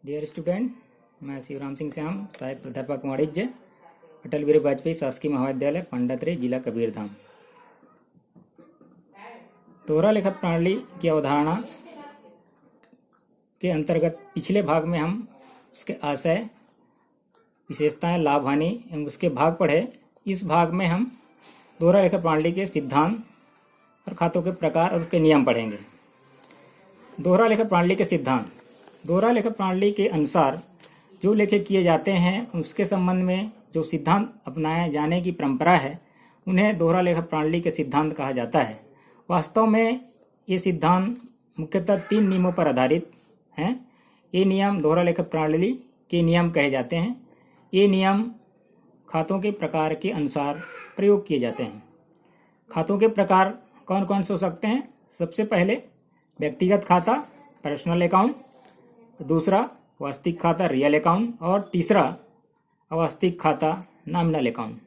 Dear student, मैं शिवराम सिंह श्याम, सहायक प्राध्यापक वाणिज्य, अटल बिहारी वाजपेयी शासकीय महाविद्यालय पंडितरी, जिला कबीरधाम। दोहरा लेखक प्रणाली की अवधारणा के अंतर्गत पिछले भाग में हम उसके आशय, विशेषताएं, लाभ, हानि एवं उसके भाग पढ़े। इस भाग में हम दोहरा लेखक प्रणाली के सिद्धांत और खातों के प्रकार और उसके नियम पढ़ेंगे। दोहरा लेखक प्रणाली के सिद्धांत। दोहरा लेखक प्रणाली के अनुसार जो लेखे किए जाते हैं उसके संबंध में जो सिद्धांत अपनाए जाने की परंपरा है उन्हें दोहरा लेखक प्रणाली के सिद्धांत कहा जाता है। वास्तव में ये सिद्धांत मुख्यतः 3 नियमों पर आधारित हैं। ये नियम दोहरा लेखक प्रणाली के नियम कहे जाते हैं। ये नियम खातों के प्रकार के अनुसार प्रयोग किए जाते हैं। खातों के प्रकार कौन कौन से हो सकते हैं? सबसे पहले व्यक्तिगत खाता, पर्सनल अकाउंट, दूसरा वास्तविक खाता, रियल अकाउंट, और तीसरा अवास्तविक खाता, नॉमिनल अकाउंट।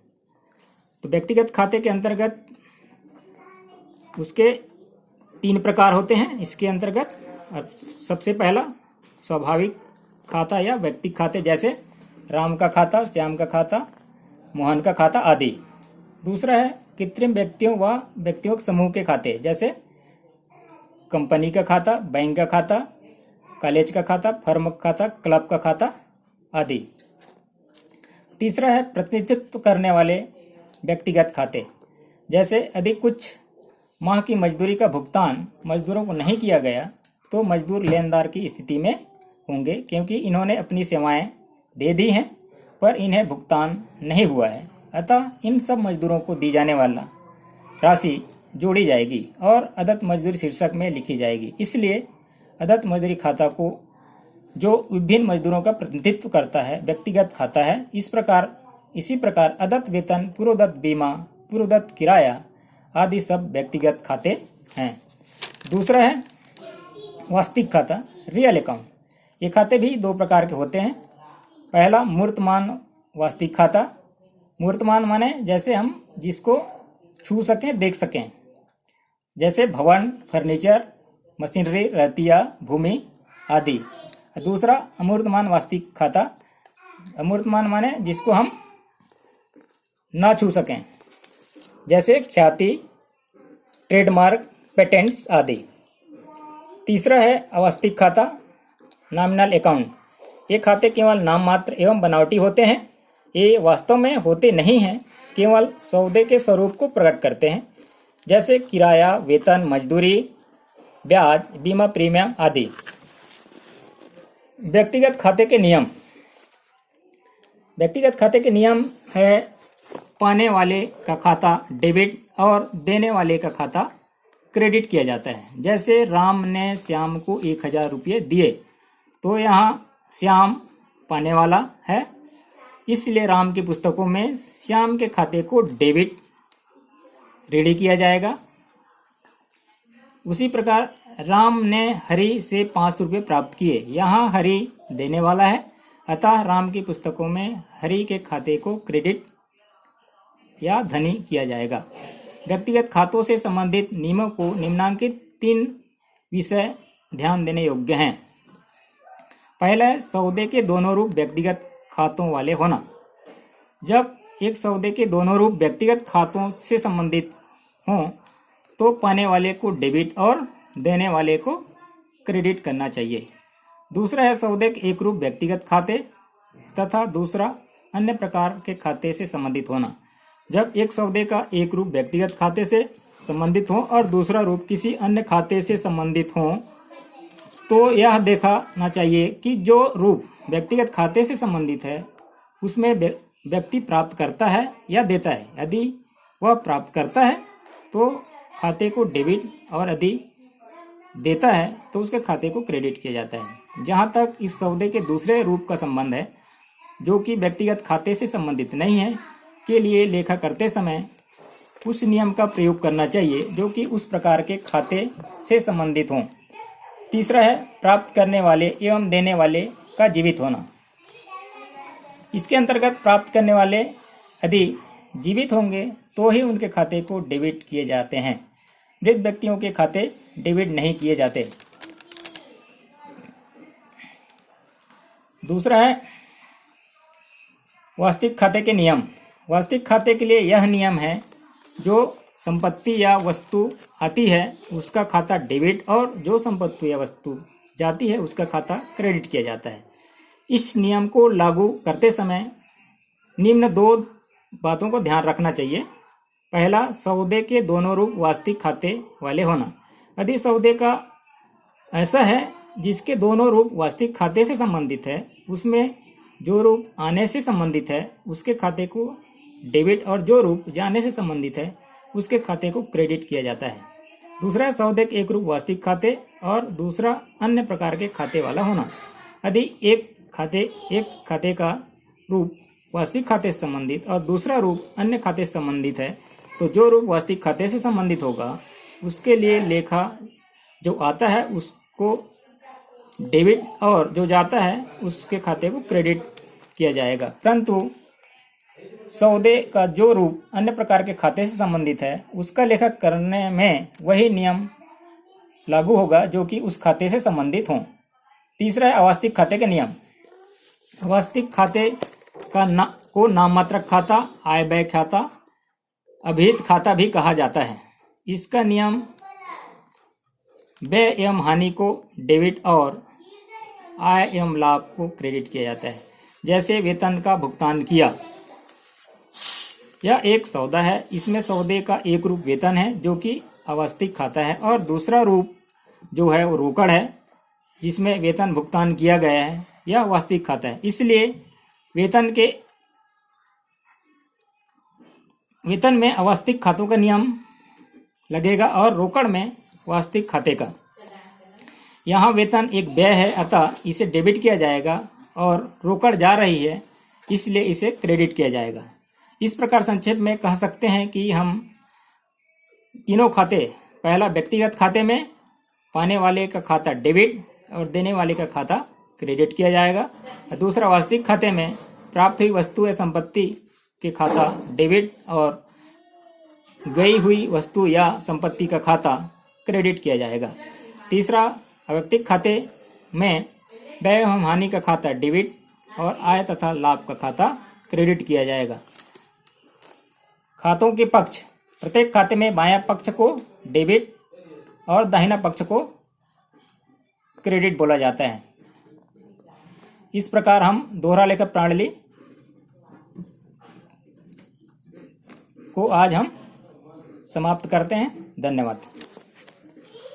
तो व्यक्तिगत खाते के अंतर्गत उसके 3 प्रकार होते हैं। इसके अंतर्गत सबसे पहला स्वाभाविक खाता या व्यक्तिगत खाते, जैसे राम का खाता, श्याम का खाता, मोहन का खाता आदि। दूसरा है कृत्रिम व्यक्तियों व व्यक्तियों के समूह के खाते, जैसे कंपनी का खाता, बैंक का खाता, कॉलेज का खाता, फर्म का खाता, क्लब का खाता आदि। तीसरा है प्रतिनिधित्व करने वाले व्यक्तिगत खाते, जैसे यदि कुछ माह की मजदूरी का भुगतान मजदूरों को नहीं किया गया तो मजदूर लेनदार की स्थिति में होंगे, क्योंकि इन्होंने अपनी सेवाएं दे दी हैं पर इन्हें भुगतान नहीं हुआ है। अतः इन सब मजदूरों को दी जाने वाला राशि जोड़ी जाएगी और अदत्त मजदूरी शीर्षक में लिखी जाएगी। इसलिए अदत्त मजदूरी खाता को जो विभिन्न मजदूरों का प्रतिनिधित्व करता है व्यक्तिगत खाता है। इसी प्रकार अदत्त वेतन, पूर्वदत्त बीमा, पूर्वदत्त किराया आदि सब व्यक्तिगत खाते हैं। दूसरा है वास्तविक खाता, रियल अकाउंट। ये खाते भी 2 प्रकार के होते हैं। पहला मूर्तमान वास्तविक खाता। मूर्तमान माने जैसे हम जिसको छू सकें, देख सकें, जैसे भवन, फर्नीचर, मशीनरी, रतिया, भूमि आदि। दूसरा अमूर्तमान वास्तविक खाता। अमूर्तमान माने जिसको हम ना छू सकें, जैसे ख्याति, ट्रेडमार्क, पेटेंट्स आदि। तीसरा है अवास्तविक खाता, नॉमिनल अकाउंट। ये खाते केवल नाम मात्र एवं बनावटी होते हैं। ये वास्तव में होते नहीं हैं, केवल सौदे के स्वरूप को प्रकट करते हैं, जैसे किराया, वेतन, मजदूरी, ब्याज, बीमा प्रीमियम आदि। व्यक्तिगत खाते के नियम। व्यक्तिगत खाते के नियम है पाने वाले का खाता डेबिट और देने वाले का खाता क्रेडिट किया जाता है। जैसे राम ने श्याम को 1000 रुपये दिए तो यहाँ श्याम पाने वाला है, इसलिए राम की पुस्तकों में श्याम के खाते को डेबिट रेडी किया जाएगा। उसी प्रकार राम ने हरि से 5 रुपये प्राप्त किए, यहाँ हरि देने वाला है, अतः राम की पुस्तकों में हरि के खाते को क्रेडिट या धनी किया जाएगा। व्यक्तिगत खातों से संबंधित नियमों को निम्नांकित 3 विषय ध्यान देने योग्य हैं। पहला है सौदे के दोनों रूप व्यक्तिगत खातों वाले होना। जब एक सौदे के दोनों रूप व्यक्तिगत खातों से संबंधित हों तो पाने वाले को डेबिट और देने वाले को क्रेडिट करना चाहिए। दूसरा है सौदे के एक रूप व्यक्तिगत खाते तथा दूसरा अन्य प्रकार के खाते से संबंधित होना। जब एक सौदे का एक रूप व्यक्तिगत खाते से संबंधित हो और दूसरा रूप किसी अन्य खाते से संबंधित हो तो यह देखना चाहिए कि जो रूप व्यक्तिगत खाते से संबंधित है उसमें व्यक्ति प्राप्त करता है या देता है। यदि वह प्राप्त करता है तो खाते को डेबिट और यदि देता है तो उसके खाते को क्रेडिट किया जाता है। जहाँ तक इस सौदे के दूसरे रूप का संबंध है जो कि व्यक्तिगत खाते से संबंधित नहीं है, के लिए लेखा करते समय उस नियम का प्रयोग करना चाहिए जो कि उस प्रकार के खाते से संबंधित हों। तीसरा है प्राप्त करने वाले एवं देने वाले का जीवित होना। इसके अंतर्गत प्राप्त करने वाले यदि जीवित होंगे तो ही उनके खाते को डेबिट किए जाते हैं। मृत व्यक्तियों के खाते डेबिट नहीं किए जाते। दूसरा है वास्तविक खाते के नियम। वास्तविक खाते के लिए यह नियम है, जो संपत्ति या वस्तु आती है उसका खाता डेबिट और जो संपत्ति या वस्तु जाती है उसका खाता क्रेडिट किया जाता है। इस नियम को लागू करते समय निम्न 2 बातों को ध्यान रखना चाहिए। पहला, सौदे के दोनों रूप वास्तविक खाते वाले होना। यदि सौदे का ऐसा है जिसके दोनों रूप वास्तविक खाते से संबंधित है, उसमें जो रूप आने से संबंधित है उसके खाते को डेबिट और जो रूप जाने से संबंधित है उसके खाते को क्रेडिट किया जाता है। दूसरा, सौदे के एक रूप वास्तविक खाते और दूसरा अन्य प्रकार के खाते वाला होना। यदि एक खाते का रूप वास्तविक खाते से संबंधित और दूसरा रूप अन्य खाते से संबंधित है, तो जो रूप वास्तविक खाते से संबंधित होगा उसके लिए लेखा जो आता है उसको डेबिट और जो जाता है उसके खाते को क्रेडिट किया जाएगा। परंतु सौदे का जो रूप अन्य प्रकार के खाते से संबंधित है उसका लेखा करने में वही नियम लागू होगा जो कि उस खाते से संबंधित हो। तीसरा है अवास्तविक खाते के नियम। अवास्तविक खाते को नाममात्रक खाता, आय व्यय खाता, अभिहित खाता भी कहा जाता है। इसका नियम व्यय एवं हानि को डेबिट और आय एवं लाभ को क्रेडिट किया जाता है। जैसे वेतन का भुगतान किया, यह एक सौदा है। इसमें सौदे का एक रूप वेतन है जो कि अवास्तविक खाता है और दूसरा रूप जो है वो रोकड़ है जिसमें वेतन भुगतान किया गया है, यह वास्तविक खाता है। इसलिए वेतन में अवास्तविक खातों का नियम लगेगा और रोकड़ में वास्तविक खाते का। यहाँ वेतन एक व्यय है अतः इसे डेबिट किया जाएगा और रोकड़ जा रही है इसलिए इसे क्रेडिट किया जाएगा। इस प्रकार संक्षेप में कह सकते हैं कि हम तीनों खाते, पहला व्यक्तिगत खाते में पाने वाले का खाता डेबिट और देने वाले का खाता क्रेडिट किया जाएगा। दूसरा वास्तविक खाते में प्राप्त हुई वस्तु या संपत्ति के खाता डेबिट और गई हुई वस्तु या संपत्ति का खाता क्रेडिट किया जाएगा। तीसरा अव्यक्तिक खाते में व्यय एवं हानि का खाता डेबिट और आय तथा लाभ का खाता क्रेडिट किया जाएगा। खातों के पक्ष, प्रत्येक खाते में बायां पक्ष को डेबिट और दाहिना पक्ष को क्रेडिट बोला जाता है। इस प्रकार हम दोहरा लेखा प्रणाली को आज हम समाप्त करते हैं। धन्यवाद।